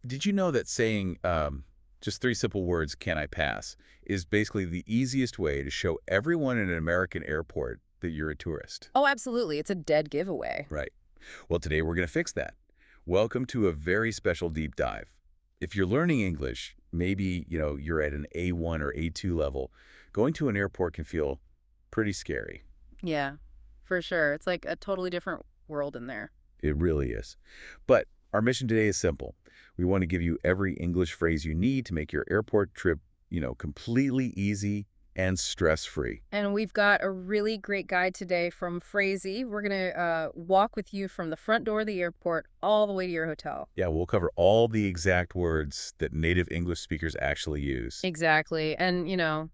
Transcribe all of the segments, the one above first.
Did you know that saying just three simple words, can I pass, is basically the easiest way to show everyone in an American airport that you're a tourist? Oh, absolutely. It's a dead giveaway. Right. Well, today we're going to fix that. Welcome to a very special deep dive. If you're learning English, maybe, you're at an A1 or A2 level, going to an airport can feel pretty scary. Yeah, for sure. It's like a totally different world in there. It really is. But our mission today is simple. We want to give you every English phrase you need to make your airport trip, completely easy and stress-free. And we've got a really great guide today from Phrasy. We're going to walk with you from the front door of the airport all the way to your hotel. Yeah, we'll cover all the exact words that native English speakers actually use. Exactly. And,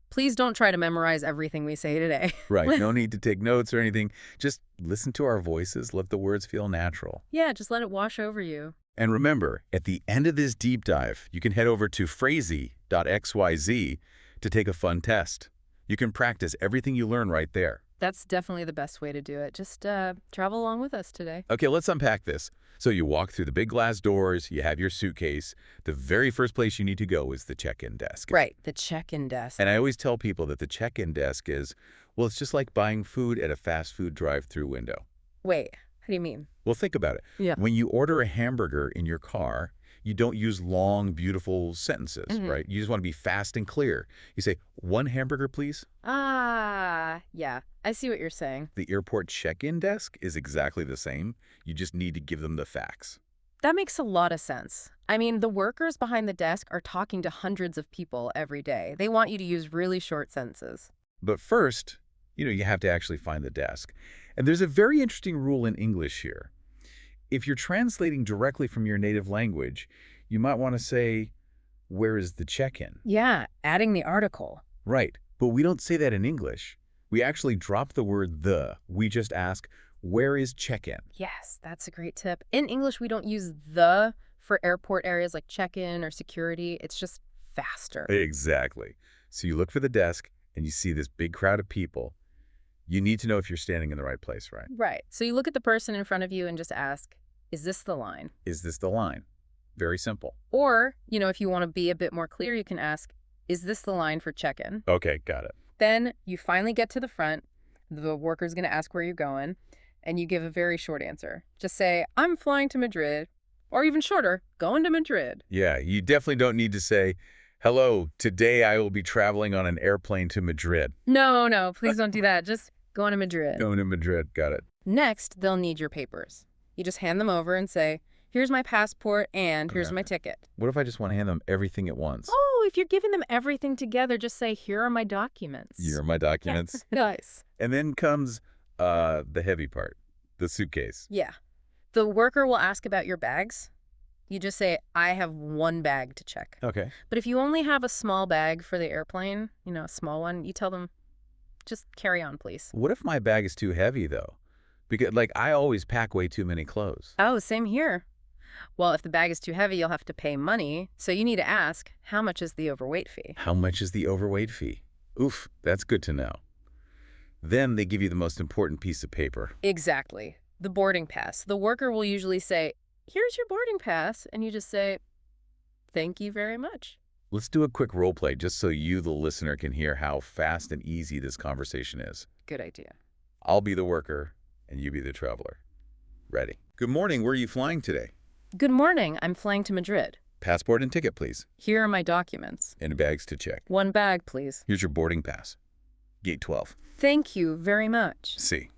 please don't try to memorize everything we say today. Right. No need to take notes or anything. Just listen to our voices. Let the words feel natural. Yeah, just let it wash over you. And remember, at the end of this deep dive, you can head over to phrasy.xyz to take a fun test. You can practice everything you learn right there. That's definitely the best way to do it. Just travel along with us today. Okay, let's unpack this. So you walk through the big glass doors, you have your suitcase. The very first place you need to go is the check-in desk. Right, the check-in desk. And I always tell people that the check-in desk is, well, it's just like buying food at a fast food drive-through window. Wait, how do you mean? Well, think about it. Yeah. When you order a hamburger in your car, you don't use long, beautiful sentences, right? You just want to be fast and clear. You say, 1 hamburger, please. Yeah, I see what you're saying. The airport check-in desk is exactly the same. You just need to give them the facts. That makes a lot of sense. I mean, the workers behind the desk are talking to hundreds of people every day. They want you to use really short sentences. But first, you have to actually find the desk. And there's a very interesting rule in English here. If you're translating directly from your native language, you might want to say, where is the check-in? Yeah, adding the article. Right, but we don't say that in English. We actually drop the word the. We just ask, where is check-in? Yes, that's a great tip. In English, we don't use the for airport areas like check-in or security. It's just faster. Exactly. So you look for the desk and you see this big crowd of people. You need to know if you're standing in the right place, right? Right. So you look at the person in front of you and just ask, is this the line? Is this the line? Very simple. Or, if you want to be a bit more clear, you can ask, is this the line for check-in? Okay, got it. Then you finally get to the front. The worker's going to ask where you're going, and you give a very short answer. Just say, I'm flying to Madrid, or even shorter, going to Madrid. Yeah, you definitely don't need to say, hello, today I will be traveling on an airplane to Madrid. No, please don't do that. Just going to Madrid. Going to Madrid, got it. Next, they'll need your papers. You just hand them over and say, here's my passport and here's my ticket. What if I just want to hand them everything at once? Oh, if you're giving them everything together, just say, here are my documents. Here are my documents. Nice. And then comes the heavy part, the suitcase. Yeah. The worker will ask about your bags. You just say, I have 1 bag to check. Okay. But if you only have a small bag for the airplane, a small one, you tell them, just carry on, please. What if my bag is too heavy, though? Because, I always pack way too many clothes. Oh, same here. Well, if the bag is too heavy, you'll have to pay money. So you need to ask, how much is the overweight fee? How much is the overweight fee? Oof, that's good to know. Then they give you the most important piece of paper. Exactly. The boarding pass. The worker will usually say, here's your boarding pass. And you just say, thank you very much. Let's do a quick role play just so you, the listener, can hear how fast and easy this conversation is. Good idea. I'll be the worker and you be the traveler. Ready? Good morning. Where are you flying today? Good morning. I'm flying to Madrid. Passport and ticket, please. Here are my documents. And bags to check. 1 bag, please. Here's your boarding pass. Gate 12. Thank you very much. C.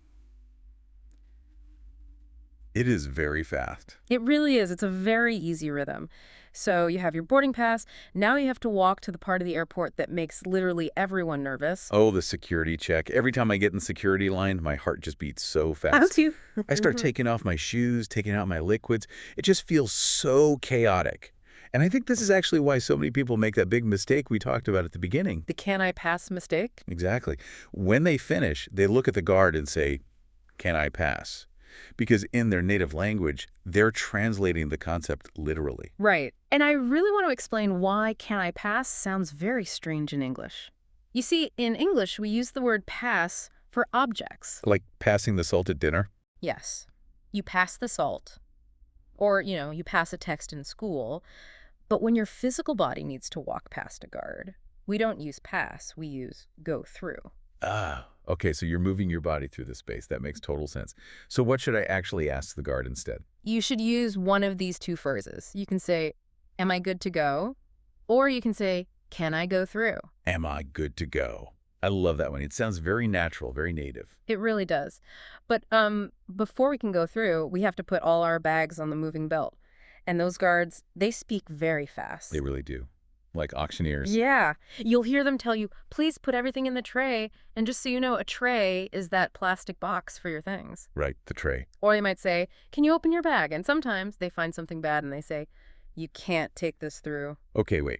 It is very fast. It really is. It's a very easy rhythm. So you have your boarding pass. Now you have to walk to the part of the airport that makes literally everyone nervous. Oh, the security check. Every time I get in the security line, my heart just beats so fast. How too? I start taking off my shoes, taking out my liquids. It just feels so chaotic. And I think this is actually why so many people make that big mistake we talked about at the beginning. The can I pass mistake? Exactly. When they finish, they look at the guard and say, can I pass? Because in their native language, they're translating the concept literally. Right. And I really want to explain why can I pass sounds very strange in English. You see, in English, we use the word pass for objects. Like passing the salt at dinner? Yes. You pass the salt. Or, you pass a text in school. But when your physical body needs to walk past a guard, we don't use pass, we use go through. Ah, okay, so you're moving your body through the space. That makes total sense. So what should I actually ask the guard instead? You should use one of these two phrases. You can say, am I good to go? Or you can say, can I go through? Am I good to go? I love that one. It sounds very natural, very native. It really does. But before we can go through, we have to put all our bags on the moving belt. And those guards, they speak very fast. They really do. Like auctioneers. Yeah. You'll hear them tell you, please put everything in the tray. And just so you know, a tray is that plastic box for your things. Right, the tray. Or they might say, can you open your bag? And sometimes they find something bad and they say, you can't take this through. Okay, wait.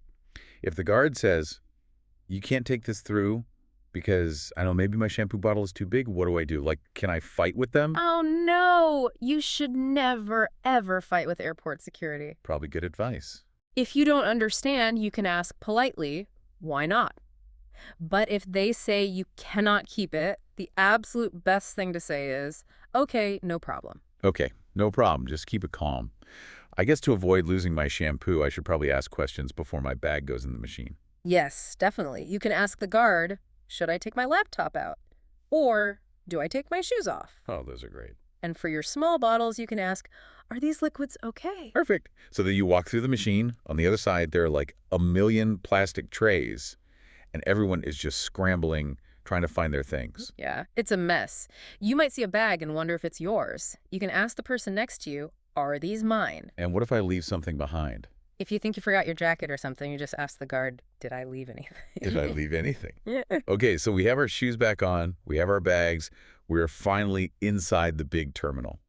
If the guard says, you can't take this through because, I don't know, maybe my shampoo bottle is too big, what do I do? Like, can I fight with them? Oh, no. You should never, ever fight with airport security. Probably good advice. If you don't understand, you can ask politely, why not? But if they say you cannot keep it, the absolute best thing to say is, okay, no problem. Okay, no problem. Just keep it calm. I guess to avoid losing my shampoo, I should probably ask questions before my bag goes in the machine. Yes, definitely. You can ask the guard, should I take my laptop out? Or do I take my shoes off? Oh, those are great. And for your small bottles, you can ask, are these liquids okay? Perfect. So then you walk through the machine. On the other side, there are like a million plastic trays, and everyone is just scrambling, trying to find their things. Yeah, it's a mess. You might see a bag and wonder if it's yours. You can ask the person next to you, are these mine? And what if I leave something behind? If you think you forgot your jacket or something, you just ask the guard, did I leave anything? Did I leave anything? Yeah. Okay, so we have our shoes back on. We have our bags. We're finally inside the big terminal.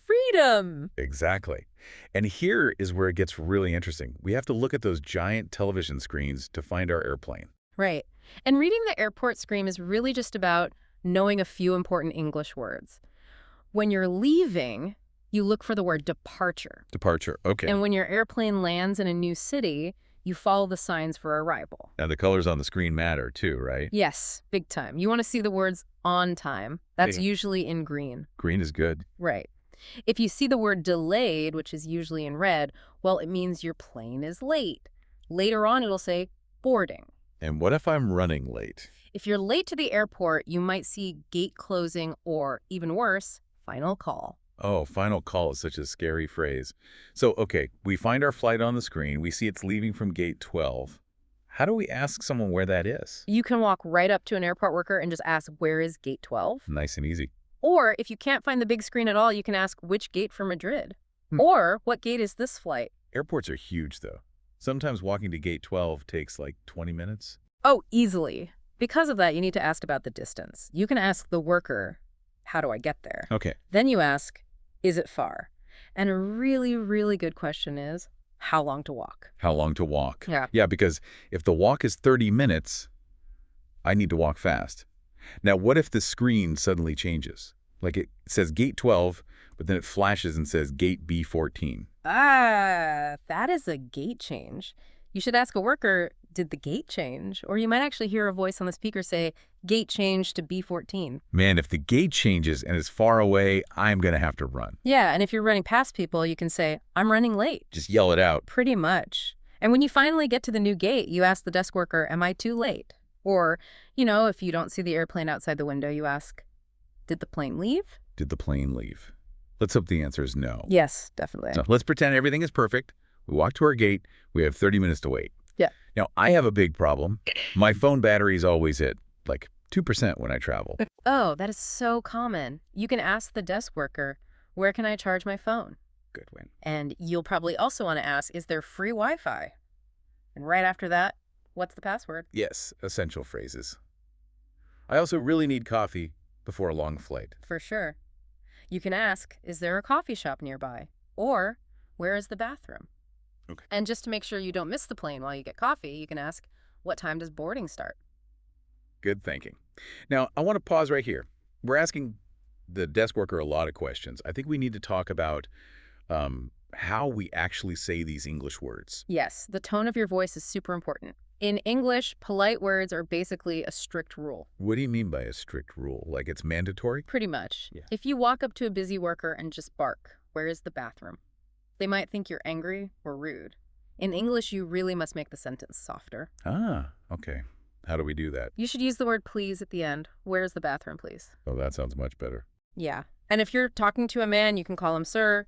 Freedom! Exactly. And here is where it gets really interesting. We have to look at those giant television screens to find our airplane. Right. And reading the airport screen is really just about knowing a few important English words. When you're leaving, you look for the word departure. Departure, okay. And when your airplane lands in a new city, you follow the signs for arrival. Now the colors on the screen matter too, right? Yes, big time. You want to see the words on time. That's Yeah. usually in green. Green is good. Right. If you see the word delayed, which is usually in red, well, it means your plane is late. Later on, it'll say boarding. And what if I'm running late? If you're late to the airport, you might see gate closing or, even worse, final call. Oh, final call is such a scary phrase. So, okay, we find our flight on the screen. We see it's leaving from gate 12. How do we ask someone where that is? You can walk right up to an airport worker and just ask, where is gate 12? Nice and easy. Or if you can't find the big screen at all, you can ask, which gate for Madrid? Or, what gate is this flight? Airports are huge, though. Sometimes walking to gate 12 takes like 20 minutes. Oh, easily. Because of that, you need to ask about the distance. You can ask the worker, how do I get there? Okay. Then you ask, is it far? And a really, really good question is, how long to walk? How long to walk? Yeah. Yeah, because if the walk is 30 minutes, I need to walk fast. Now, what if the screen suddenly changes? Like it says gate 12, but then it flashes and says gate B14. Ah, that is a gate change. You should ask a worker, did the gate change? Or you might actually hear a voice on the speaker say, gate change to B14. Man, if the gate changes and is far away, I'm going to have to run. Yeah, and if you're running past people, you can say, I'm running late. Just yell it out. Pretty much. And when you finally get to the new gate, you ask the desk worker, am I too late? Or, if you don't see the airplane outside the window, you ask, did the plane leave? Did the plane leave? Let's hope the answer is no. Yes, definitely. So let's pretend everything is perfect. We walk to our gate. We have 30 minutes to wait. Yeah. Now, I have a big problem. My phone battery is always at like 2% when I travel. Oh, that is so common. You can ask the desk worker, where can I charge my phone? Good one. And you'll probably also want to ask, is there free Wi-Fi? And right after that, what's the password? Yes, essential phrases. I also really need coffee before a long flight. For sure. You can ask, is there a coffee shop nearby? Or, where is the bathroom? Okay. And just to make sure you don't miss the plane while you get coffee, you can ask, what time does boarding start? Good thinking. Now, I want to pause right here. We're asking the desk worker a lot of questions. I think we need to talk about how we actually say these English words. Yes, the tone of your voice is super important. In English, polite words are basically a strict rule. What do you mean by a strict rule? Like it's mandatory? Pretty much. Yeah. If you walk up to a busy worker and just bark, where is the bathroom? They might think you're angry or rude. In English, you really must make the sentence softer. Ah, okay. How do we do that? You should use the word please at the end. Where's the bathroom, please? Oh, that sounds much better. Yeah. And if you're talking to a man, you can call him sir.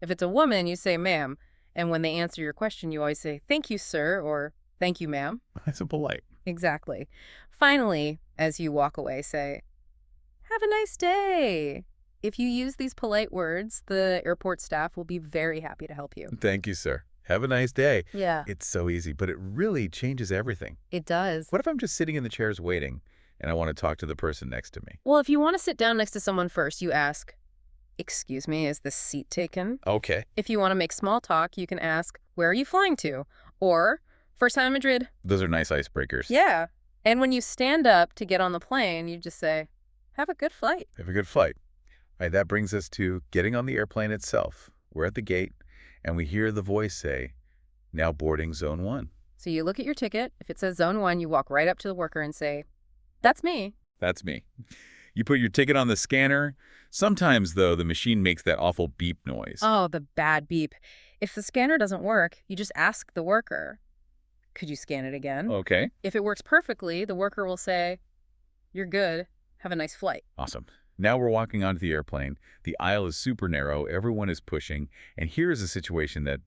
If it's a woman, you say ma'am. And when they answer your question, you always say thank you, sir, or thank you, ma'am. That's so polite. Exactly. Finally, as you walk away, say, have a nice day. If you use these polite words, the airport staff will be very happy to help you. Thank you, sir. Have a nice day. Yeah. It's so easy, but it really changes everything. It does. What if I'm just sitting in the chairs waiting and I want to talk to the person next to me? Well, if you want to sit down next to someone first, you ask, excuse me, is this seat taken? Okay. If you want to make small talk, you can ask, where are you flying to? Or, first time in Madrid. Those are nice icebreakers. Yeah. And when you stand up to get on the plane, you just say, have a good flight. Have a good flight. All right, that brings us to getting on the airplane itself. We're at the gate, and we hear the voice say, now boarding zone 1. So you look at your ticket. If it says zone 1, you walk right up to the worker and say, that's me. That's me. You put your ticket on the scanner. Sometimes, though, the machine makes that awful beep noise. Oh, the bad beep. If the scanner doesn't work, you just ask the worker, could you scan it again? Okay. If it works perfectly, the worker will say, you're good. Have a nice flight. Awesome. Now we're walking onto the airplane. The aisle is super narrow. Everyone is pushing. And here is a situation that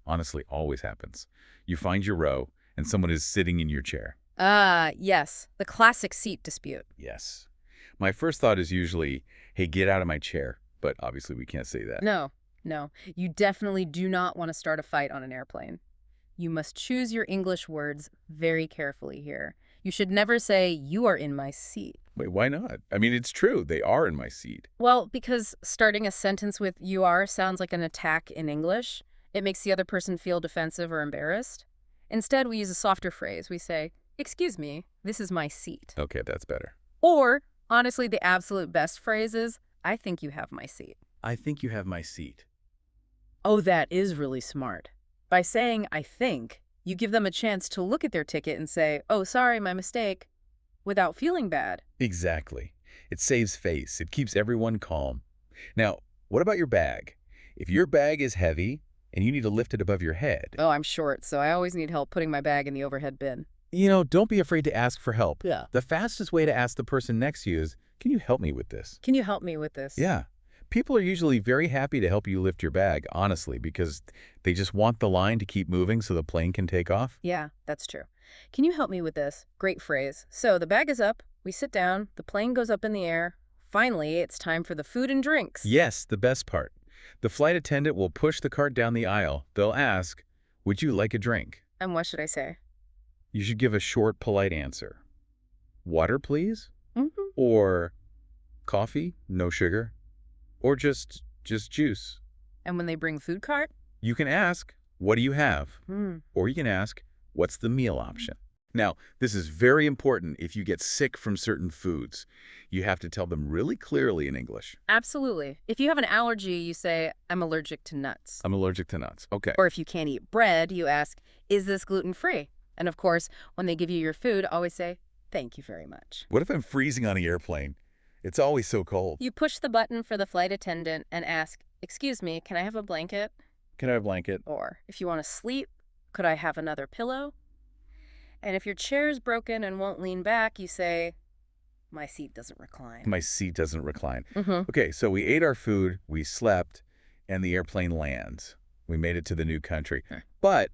honestly always happens. You find your row, and someone is sitting in your chair. Yes. The classic seat dispute. Yes. My first thought is usually, hey, get out of my chair. But obviously we can't say that. No. You definitely do not want to start a fight on an airplane. You must choose your English words very carefully here. You should never say, you are in my seat. Wait, why not? I mean, it's true. They are in my seat. Well, because starting a sentence with you are sounds like an attack in English. It makes the other person feel defensive or embarrassed. Instead, we use a softer phrase. We say, excuse me, this is my seat. Okay, that's better. Or, honestly, the absolute best phrase is, I think you have my seat. I think you have my seat. Oh, that is really smart. By saying, I think, you give them a chance to look at their ticket and say, oh, sorry, my mistake, without feeling bad. Exactly. It saves face. It keeps everyone calm. Now, what about your bag? If your bag is heavy and you need to lift it above your head, Oh, I'm short, so I always need help putting my bag in the overhead bin. don't be afraid to ask for help. Yeah. The fastest way to ask the person next to you is, can you help me with this? Can you help me with this? Yeah. People are usually very happy to help you lift your bag, honestly, because they just want the line to keep moving so the plane can take off. Yeah, that's true. Can you help me with this? Great phrase. So the bag is up, we sit down, the plane goes up in the air. Finally, it's time for the food and drinks. Yes, the best part. The flight attendant will push the cart down the aisle. They'll ask, would you like a drink? And what should I say? You should give a short, polite answer. Water, please? Mm-hmm. Or coffee, no sugar? Or just juice? And when they bring food cart? You can ask, what do you have? Hmm. Or you can ask, what's the meal option? Now, this is very important if you get sick from certain foods. You have to tell them really clearly in English. Absolutely. If you have an allergy, you say, I'm allergic to nuts. I'm allergic to nuts. Okay. Or if you can't eat bread, you ask, is this gluten-free? And of course, when they give you your food, always say, thank you very much. What if I'm freezing on the airplane? It's always so cold. You push the button for the flight attendant and ask, excuse me, can I have a blanket? Can I have a blanket? Or if you want to sleep, could I have another pillow? And if your chair's broken and won't lean back, you say, my seat doesn't recline. My seat doesn't recline. Mm-hmm. Okay, so we ate our food, we slept, and the airplane lands. We made it to the new country. But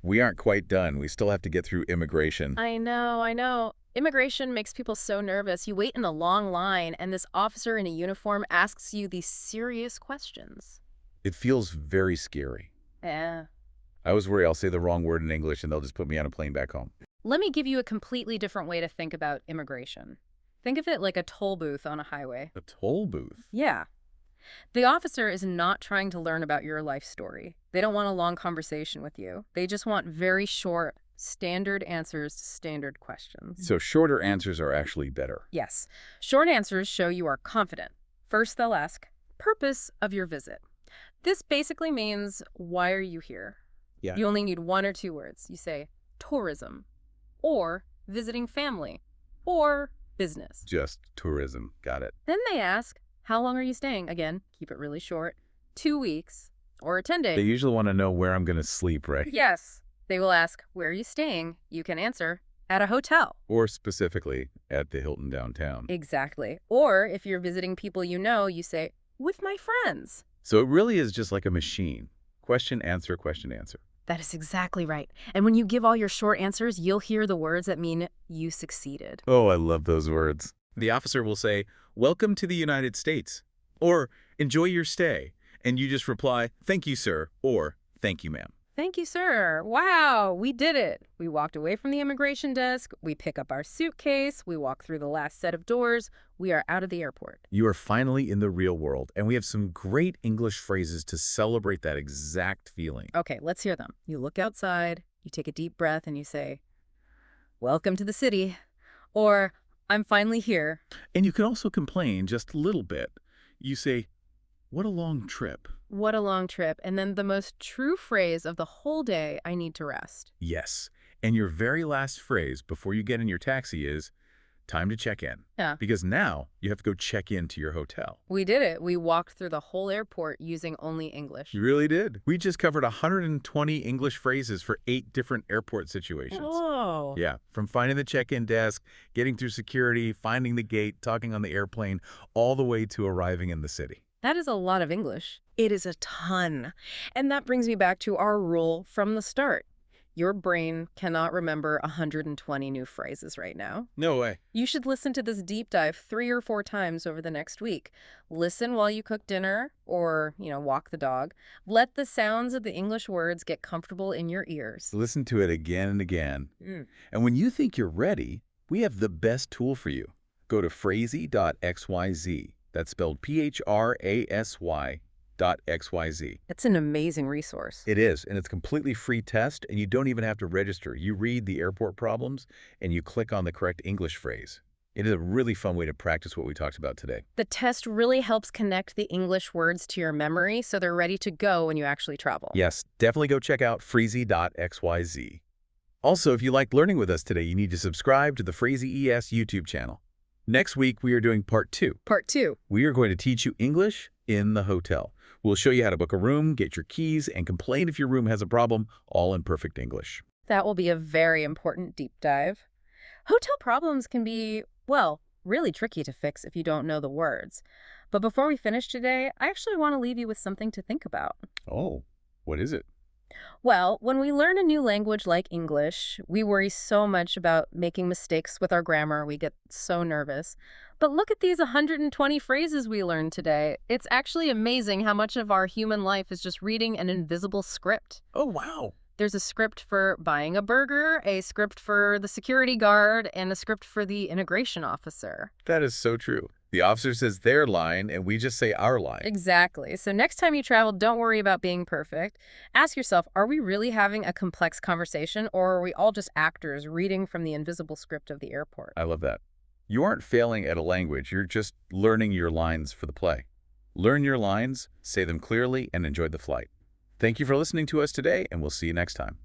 we aren't quite done. We still have to get through immigration. I know. Immigration makes people so nervous. You wait in a long line, and this officer in a uniform asks you these serious questions. It feels very scary. Yeah. I always worry I'll say the wrong word in English and they'll just put me on a plane back home. Let me give you a completely different way to think about immigration. Think of it like a toll booth on a highway. A toll booth? Yeah. The officer is not trying to learn about your life story. They don't want a long conversation with you. They just want very short, standard answers to standard questions. So shorter answers are actually better. Yes. Short answers show you are confident. First, they'll ask, purpose of your visit. This basically means, why are you here? Yeah. You only need one or two words. You say, tourism, or visiting family, or business. Just tourism. Got it. Then they ask, how long are you staying? Again, keep it really short. 2 weeks, or They attending. usually want to know where I'm going to sleep, right? Yes. They will ask, where are you staying? You can answer, at a hotel. Or specifically at the Hilton downtown. Exactly. Or if you're visiting people you know, you say, with my friends. So it really is just like a machine. Question, answer, question, answer. That is exactly right. And when you give all your short answers, you'll hear the words that mean you succeeded. Oh, I love those words. The officer will say, "Welcome to the United States," or "Enjoy your stay." And you just reply, "Thank you, sir," or "Thank you, ma'am." Thank you, sir. Wow, we did it. We walked away from the immigration desk. We pick up our suitcase. We walk through the last set of doors. We are out of the airport. You are finally in the real world, and we have some great English phrases to celebrate that exact feeling. Okay, let's hear them. You look outside, you take a deep breath, and you say, welcome to the city. Or, I'm finally here. And you can also complain just a little bit. You say, "What a long trip." What a long trip. And then the most true phrase of the whole day, I need to rest. Yes. And your very last phrase before you get in your taxi is, "Time to check in." Yeah. Because now you have to go check into your hotel. We did it. We walked through the whole airport using only English. You really did. We just covered 120 English phrases for 8 different airport situations. Oh. Yeah, from finding the check-in desk, getting through security, finding the gate, talking on the airplane, all the way to arriving in the city. That is a lot of English. It is a ton. And that brings me back to our rule from the start. Your brain cannot remember 120 new phrases right now. No way. You should listen to this deep dive 3 or 4 times over the next week. Listen while you cook dinner or, walk the dog. Let the sounds of the English words get comfortable in your ears. Listen to it again and again. Mm. And when you think you're ready, we have the best tool for you. Go to phrasy.xyz. That's spelled PHRASY.xyz. It's an amazing resource. It is, and it's a completely free test, and you don't even have to register. You read the airport problems, and you click on the correct English phrase. It is a really fun way to practice what we talked about today. The test really helps connect the English words to your memory so they're ready to go when you actually travel. Yes, definitely go check out Phrasy.xyz. Also, if you liked learning with us today, you need to subscribe to the Phrasy ES YouTube channel. Next week, we are doing part 2. Part 2. We are going to teach you English in the hotel. We'll show you how to book a room, get your keys, and complain if your room has a problem, all in perfect English. That will be a very important deep dive. Hotel problems can be, really tricky to fix if you don't know the words. But before we finish today, I actually want to leave you with something to think about. Oh, what is it? Well, when we learn a new language like English, we worry so much about making mistakes with our grammar. We get so nervous. But look at these 120 phrases we learned today. It's actually amazing how much of our human life is just reading an invisible script. Oh, wow. There's a script for buying a burger, a script for the security guard, and a script for the immigration officer. That is so true. The officer says their line, and we just say our line. Exactly. So next time you travel, don't worry about being perfect. Ask yourself, are we really having a complex conversation, or are we all just actors reading from the invisible script of the airport? I love that. You aren't failing at a language. You're just learning your lines for the play. Learn your lines, say them clearly, and enjoy the flight. Thank you for listening to us today, and we'll see you next time.